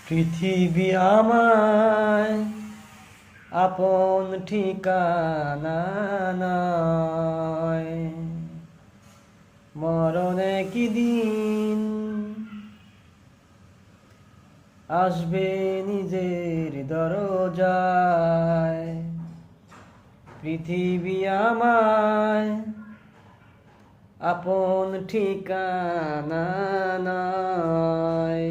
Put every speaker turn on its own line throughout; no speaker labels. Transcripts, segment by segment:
পৃথিবী আমায় আপন ঠিকানা নয়। মরণে কি দিন আসবে নিজের দরজায়। পৃথিবী আমায় আপন ঠিকানা নয়।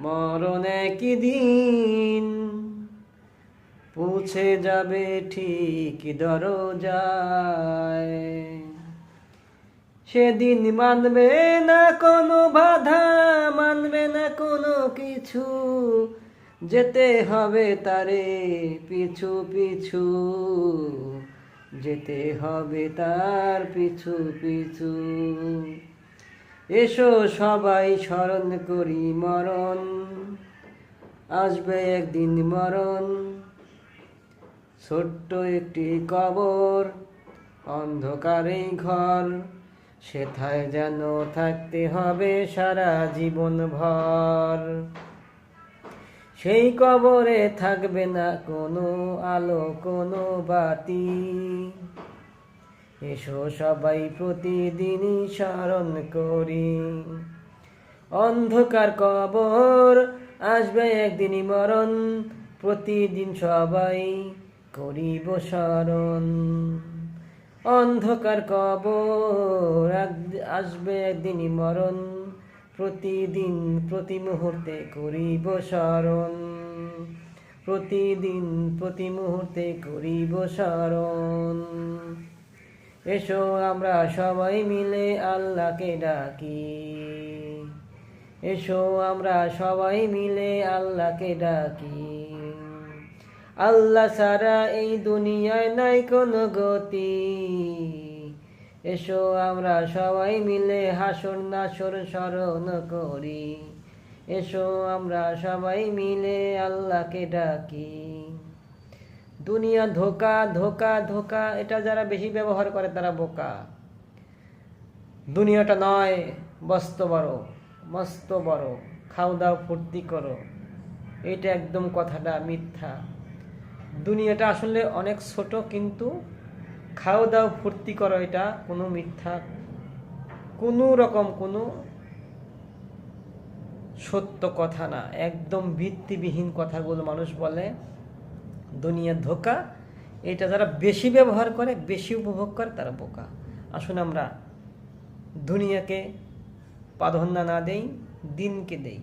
মরণে কি দিন পৌঁছে যাবে ঠিক দরজায়। সেদিন মানবে না কোনো বাধা, মানবে না কোনো কিছু, যেতে হবে তারে পিছু পিছু, যেতে হবে তার পিছু পিছু। এসো সবাই স্মরণ করি মরণ, আসবে একদিন মরণ। ছোট্ট একটি কবর, অন্ধকারে ঘর, সেথায় যেন থাকতে হবে সারা জীবন ভর। সেই কবরে থাকবে না কোনো আলো কোনো বাতি। এসো সবাই প্রতিদিনই স্মরণ করি। অন্ধকার কবর, আসবে একদিনই মরণ, প্রতিদিন সবাই করিব স্মরণ। অন্ধকার কবর, আসবে একদিনই মরণ, প্রতিদিন প্রতি মুহূর্তে করিব স্মরণ। প্রতিদিন প্রতি মুহূর্তে করিব স্মরণ। এসো আমরা সবাই মিলে আল্লাহকে ডাকি। এসো আমরা সবাই মিলে আল্লাহকে ডাকি। আল্লাহ ছাড়া এই দুনিয়ায় নাই কোনো গতি। এসো আমরা সবাই মিলে হাসর নাসর স্মরণ করি। এসো আমরা সবাই মিলে আল্লাহকে ডাকি। দুনিয়া ধোকা ধোকা ধোকা, এটা যারা বেশি ব্যবহার করে তারা বোকা। দুনিয়াটা নয় মস্ত বড়, মস্ত বড়, খাও দাও ফুর্তি করো, এটা একদম কথাটা মিথ্যা। দুনিয়াটা আসলে অনেক ছোট, কিন্তু খাও দাও ফুর্তি করো এটা কোনো মিথ্যা, কোনো রকম কোনো সত্য কথা না, একদম ভিত্তিবিহীন কথাগুলো মানুষ বলে। দুনিয়ার ধোকা, এটা যারা বেশি ব্যবহার করে বেশি উপভোগ করে তারা বোকা। আসুন আমরা দুনিয়াকে প্রাধান্য না দেই, দিনকে দেই।